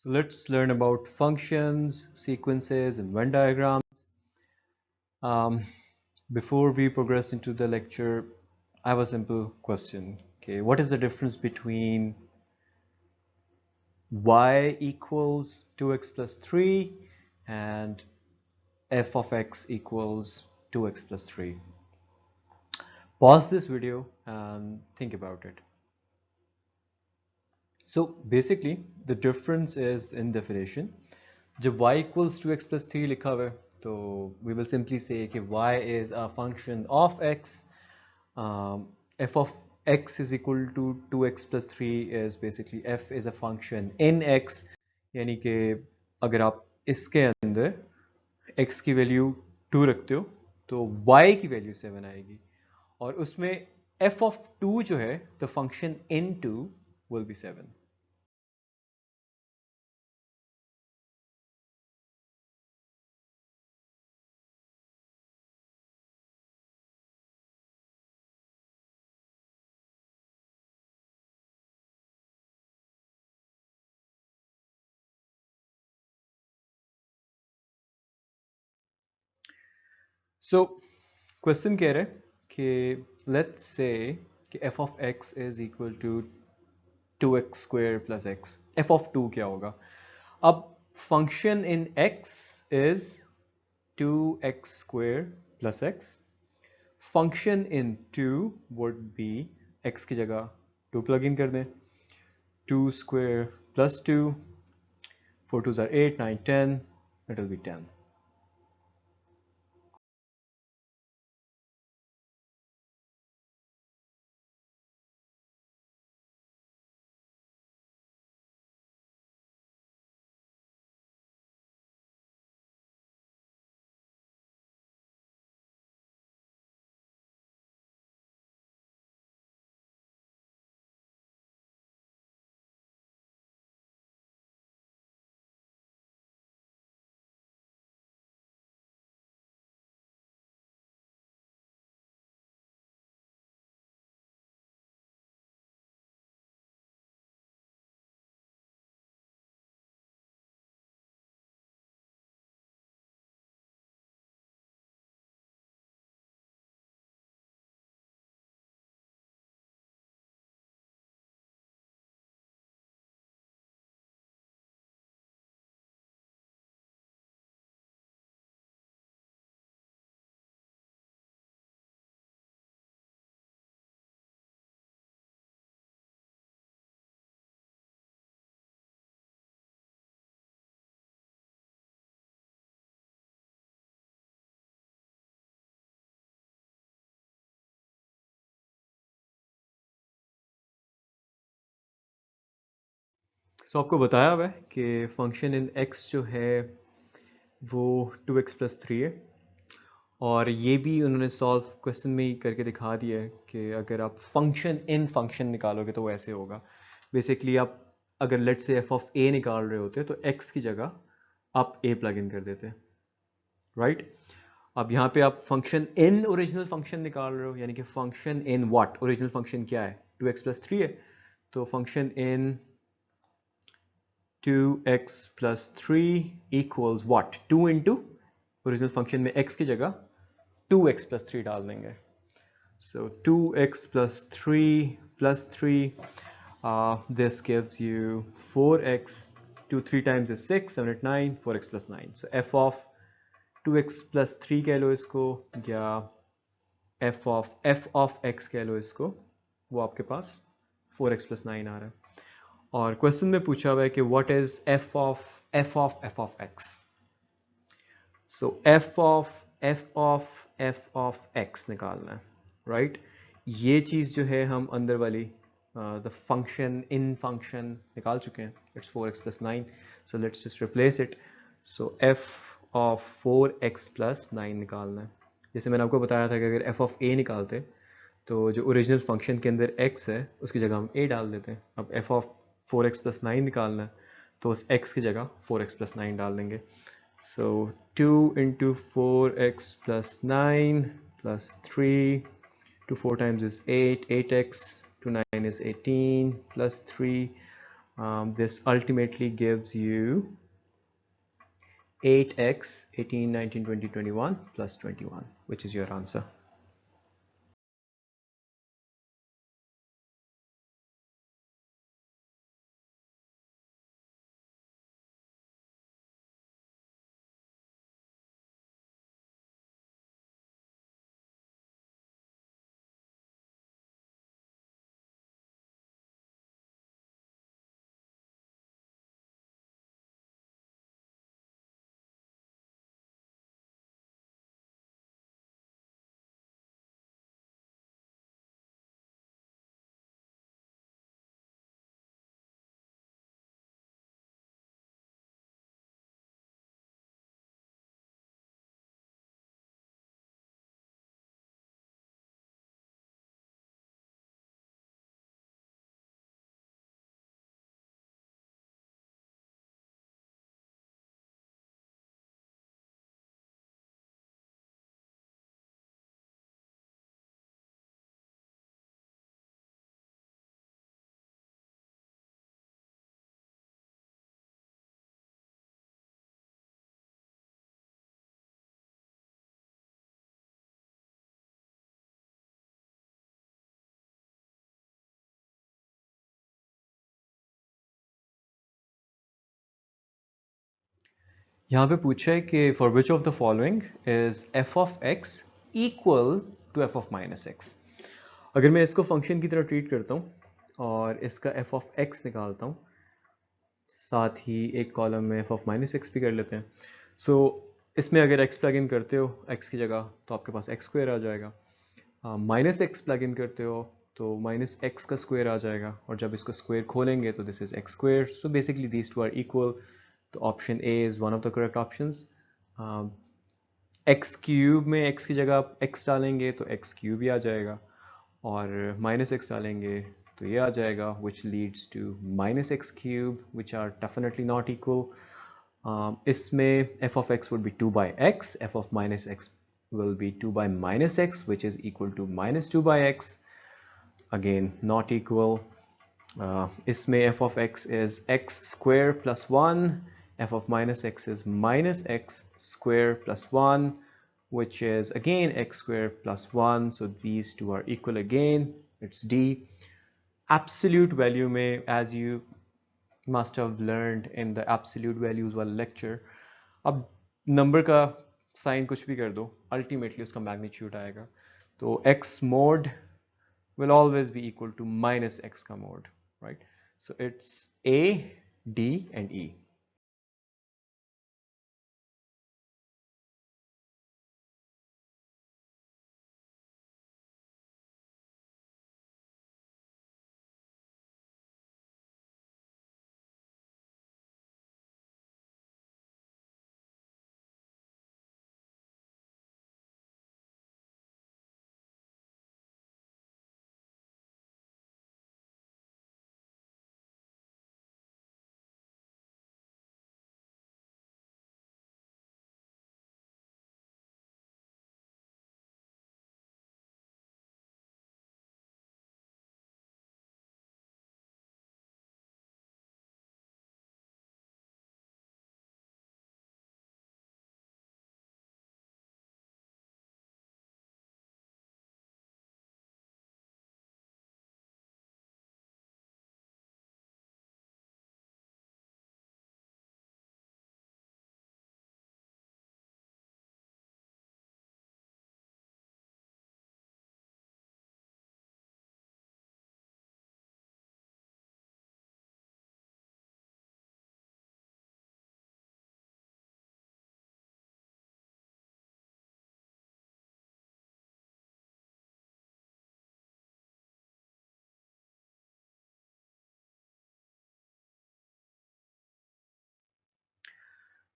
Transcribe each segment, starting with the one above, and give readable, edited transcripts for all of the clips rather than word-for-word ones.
So let's learn about functions, sequences, and Venn diagrams. Um, Before we progress into the lecture, I have a simple question. Okay, what is the difference between y equals 2x plus 3 and f of x equals 2x plus 3? Pause this video and think about it. So basically, the difference is in definition. जब y equals 2x plus 3 लिखा हुआ है, तो we will simply say कि y is a function of x. F of x is equal to 2x plus 3 is basically f is a function in x. यानी कि अगर आप इसके अंदर x की वैल्यू 2 रखते हो तो y की वैल्यू 7 आएगी और उसमें f of 2 जो है the function in 2 will be 7. So question कह रहे हैं कि let's say कि f of x is equal to 2x square plus x. f of 2 क्या होगा? अब function in x is 2x square plus x. Function in 2 would be x की जगह 2 plug in कर दें. 2 square plus 2, 4 2s are 8, 9, 10, it will be 10. So आपको बताया हुआ है कि function in x जो है वो 2x plus 3 है और ये भी उन्होंने सॉल्व क्वेश्चन में ही करके दिखा दिया है कि अगर आप फंक्शन इन फंक्शन निकालोगे तो वो ऐसे होगा. बेसिकली आप अगर लेट से एफ ऑफ ए निकाल रहे होते तो एक्स की जगह आप ए प्लग इन कर देते, राइट. अब यहाँ पे आप फंक्शन इन ओरिजिनल फंक्शन निकाल रहे हो यानी कि function in what, original function क्या है 2x plus 3 है, तो function in 2x plus 3 equals what, 2 into original function में x की जगह 2x plus 3 डाल देंगे. So 2x plus 3 this gives you 4x. 2 3 times is 6, 7 8 9, 4x plus 9. So f of 2x plus 3 कह लो इसको या f of x कह लो इसको, वो आपके पास 4x plus 9 आ रहा है. और क्वेश्चन में पूछा हुआ है कि what is f of x. So f of x निकालना है, राइट. ये चीज़ जो है हम अंदर वाली द फंक्शन इन फंक्शन निकाल चुके हैं. It's 4x plus 9. So let's just replace it. So f of 4x plus 9 निकालना है. जैसे मैंने आपको बताया था कि अगर f of a निकालते तो जो ओरिजिनल फंक्शन के अंदर x है उसकी जगह हम a डाल देते हैं. अब f of 4x plus 9 निकालना है तो उस x की जगह 4x plus 9 डाल देंगे. So 2 into 4x plus 9 plus 3, 2 4 times is 8, 8x to 9 is 18 plus 3, This ultimately gives you 8x 18, 19, 20, 21 plus 21, which is your answer. यहाँ पे पूछा है कि for which of the following is f of x equal to f of minus x. अगर मैं इसको function की तरह ट्रीट करता हूँ और इसका f of x निकालता हूँ, साथ ही एक कॉलम में f of minus x भी कर लेते हैं. So इसमें अगर x प्लग इन करते हो x की जगह तो आपके पास x स्क्वायर आ जाएगा. माइनस x प्लग इन करते हो तो माइनस x का स्क्वायर आ जाएगा, और जब इसको स्क्वायर खोलेंगे तो this is x square. So basically these two are equal. तो option A is one of the correct options. x cube में x की जगह आप x डालेंगे तो x क्यूब ही आ जाएगा, और माइनस x डालेंगे तो ये आ जाएगा, which leads to minus x cube, which are definitely not equal. इसमें f of x would be 2 by x, f of minus x will be 2 by minus x, which is equal to minus 2 by x. Again, not equal. इसमें f of x is x square plus 1, f of minus x is minus x square plus 1, which is again x square plus 1. So these two are equal again. It's D. Absolute value में, as you must have learned in the absolute values वाला lecture, अब number का sign कुछ भी कर दो, ultimately उसका magnitude आएगा. तो x mod will always be equal to minus x का mod, right? So it's A, D and E.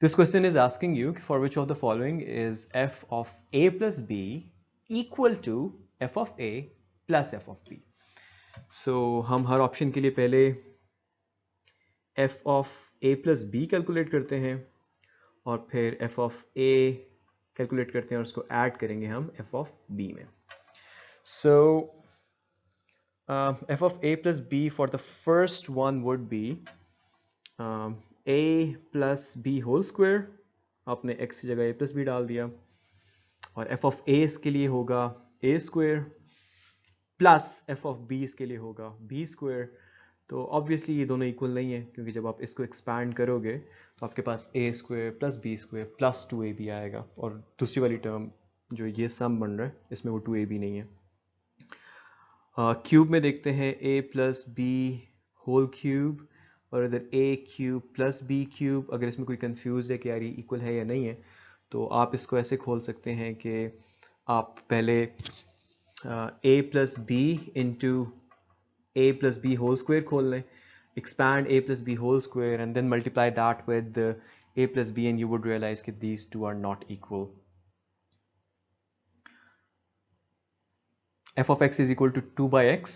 This question is asking you for which of the following is f of a plus b equal to f of a plus f of b. So हम हर option के लिए पहले f of a plus b calculate करते हैं और फिर f of a calculate करते हैं और उसको ऐड करेंगे हम f of b में. So f of a plus b for the first one would be a plus B whole square, आपने x की जगह a प्लस बी डाल दिया, और f ऑफ a इसके लिए होगा a square plus f of b इसके लिए होगा b स्क्वायर। तो ऑब्वियसली ये दोनों इक्वल नहीं है, क्योंकि जब आप इसको एक्सपैंड करोगे तो आपके पास a square plus b square plus 2ab आएगा, और दूसरी वाली टर्म जो ये सम बन रहा है इसमें वो 2ab नहीं है। क्यूब में देखते हैं a plus B whole cube, और इधर a cube plus B cube. अगर इसमें कोई कंफ्यूज है कि यार ये इक्वल है या नहीं है, तो आप इसको ऐसे खोल सकते हैं कि आप पहले a plus B into a plus b whole square खोल लें, expand a plus b whole square and then multiply that with a plus b, and you would realize that these two are not equal. F of x is equal to 2 by x.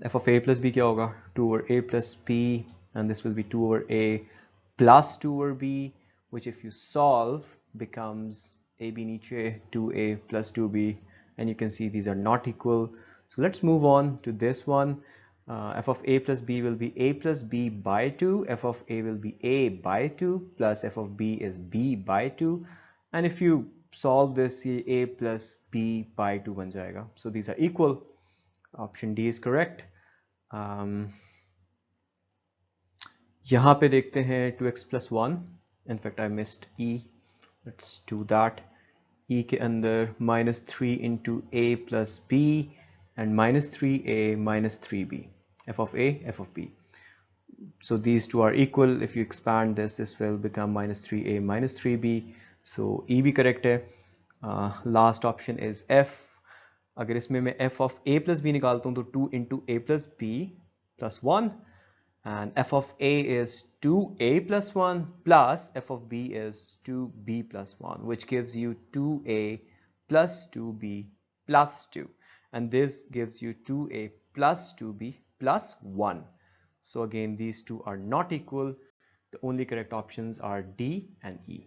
F of a plus b क्या होगा? 2 over a plus b, and this will be 2 over a plus 2 over b, which if you solve becomes ab नीचे 2a plus 2b, and you can see these are not equal. So let's move on to this one. F of a plus b will be a plus b by 2. F of a will be a by 2 plus f of b is b by 2. And if you solve this, ये a plus b by 2 बन जाएगा. So these are equal. Option D is correct. यहाँ पे देखते हैं 2x plus 1. In fact, I missed e. Let's do that. e के अंदर minus 3 into a plus b and minus 3a minus 3b. F of a, f of b. So these two are equal. If you expand this, this will become minus 3a minus 3b. So e भी correct है. Last option is f. अगर इसमें मैं f of a plus b निकालता हूँ तो 2 into a plus b plus 1, and f of a is 2a plus 1 plus f of b is 2b plus 1, which gives you 2a plus 2b plus 2, and this gives you 2a plus 2b plus 1. So again, these two are not equal. The only correct options are D and E.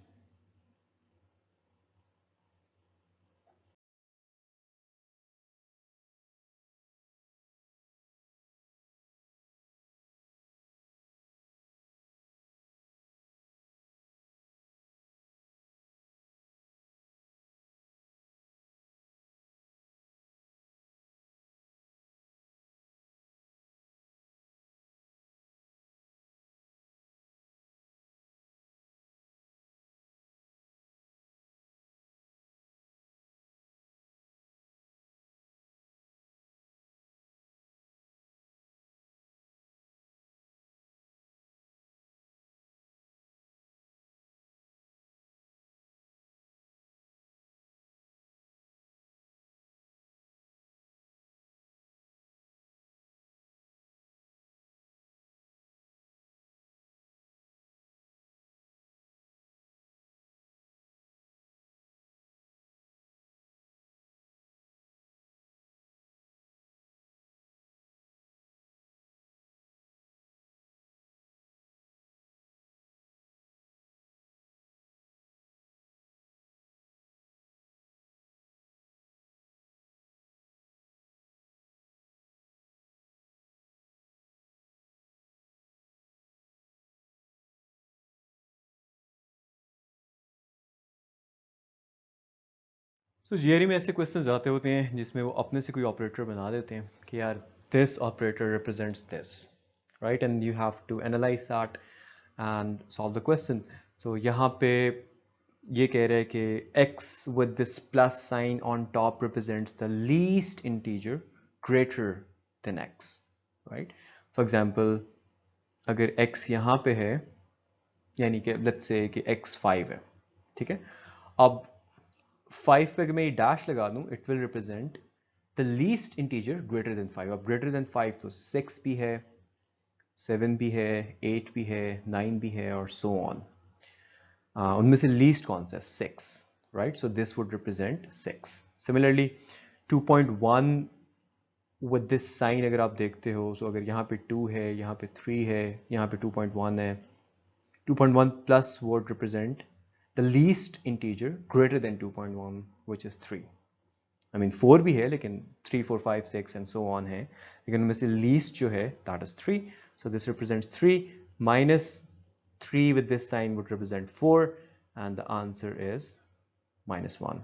So GRE में ऐसे questions आते होते हैं जिसमें वो अपने से कोई ऑपरेटर बना देते हैं कि यार this operator represents this, right? And you have to analyze that and solve the question. So यहाँ पे ये कह रहे हैं कि x with this plus sign on top represents the least integer greater than x, right? For example, अगर x यहाँ पे है, यानी कि let's say कि x 5 है, ठीक है? अब 5 पे अगर मैं ये डैश लगा दूं, it will represent the least integer greater than 5. अब ग्रेटर देन 5 तो 6 भी है, 7 भी है, 8 भी है, 9 भी है, और सो ऑन. उनमें से लीस्ट कौन सा है? 6, right? So this would represent 6. Similarly 2.1 with this sign अगर आप देखते हो, सो अगर यहाँ पे 2 है, यहाँ पे 3 है, यहाँ पे 2.1 है, 2.1 plus would represent the least integer greater than 2.1, which is 3. I mean 4 भी है, लेकिन 3, 4, 5, 6 and so on है, लेकिन उनमें से least जो है that is 3. So this represents 3, minus 3 with this sign would represent 4, and the answer is minus 1.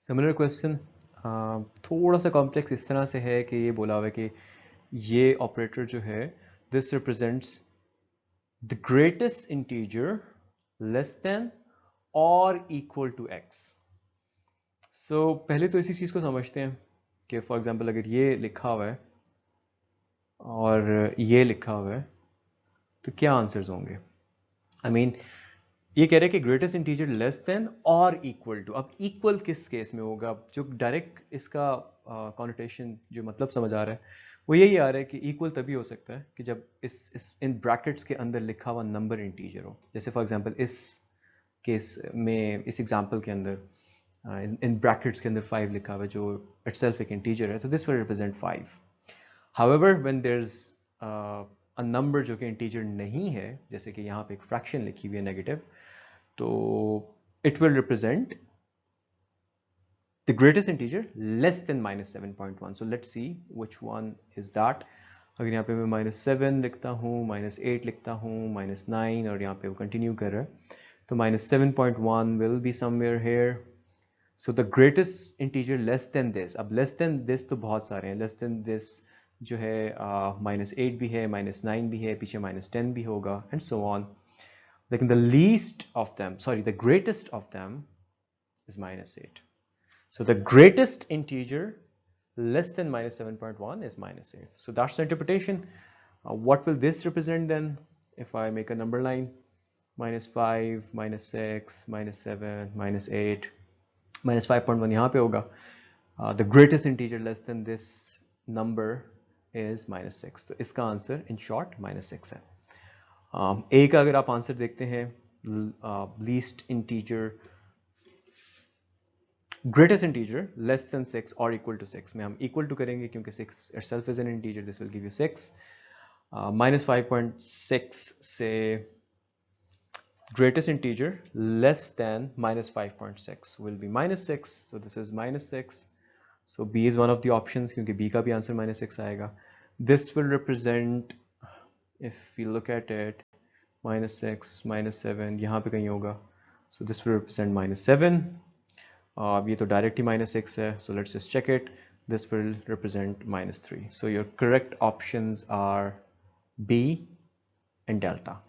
Similar question थोड़ा सा कॉम्प्लेक्स इस तरह से है कि ये बोला हुआ है कि ये ऑपरेटर जो है this represents the greatest integer less than और इक्वल टू x. सो पहले तो इसी चीज़ को समझते हैं कि फॉर एग्जांपल अगर ये लिखा हुआ है और ये लिखा हुआ है तो क्या आंसर्स होंगे. आई मीन ये कह रहे हैं कि ग्रेटेस्ट इंटीजर लेस देन और इक्वल टू. अब इक्वल किस केस में होगा. जो डायरेक्ट इसका कॉनोटेशन जो मतलब समझ आ रहा है वो यही आ रहा है कि इक्वल तभी हो सकता है कि जब इस इन ब्रैकेट्स के अंदर लिखा हुआ नंबर इंटीजर हो. जैसे फॉर एग्जांपल इस केस में इस एग्जांपल के अंदर इन ब्रैकेट्स के अंदर 5 लिखा हुआ है जो इटसेल्फ एक इंटीजर है, तो this will represent 5. However when there is a number जो कि इंटीजर नहीं है, जैसे कि यहाँ पे एक फ्रैक्शन लिखी हुई है नेगेटिव, तो it will represent the greatest integer less than minus 7.1. So let's see which one is that. अगर यहाँ पे मैं -7 लिखता हूँ, -8 लिखता हूँ, -9 और यहाँ पे वो कंटिन्यू कर रहा है, तो -7.1 will be somewhere here. So the greatest integer less than this. अब less than this तो बहुत सारे हैं. less than this जो है -8 भी है, -9 भी है, पीछे -10 भी होगा and so on. Like the least of them, sorry, the greatest of them is -8. So the greatest integer less than -7.1 is -8. So that's the interpretation. What will this represent then? If I make a number line, -5, -6, -7, -8, -5.1 यहाँ पे होगा. The greatest integer less than this number is -6. तो इसका answer in short -6 है. A का अगर आप answer देखते हैं, least integer greatest integer less than 6 और इक्वल टू 6 में हम इक्वल टू करेंगे क्योंकि 6 itself is an integer. This will give you 6. -5.6 से greatest integer less than -5.6 will be -6. So this is -6. So B is one of the options क्योंकि B का भी answer -6 आएगा. This will represent, if we look at it, -6, -7 यहाँ पे कहीं होगा. So this will represent -7. अब ये तो डायरेक्ट ही -6 है. So let's just check it. This will represent -3. So your correct options are B and delta.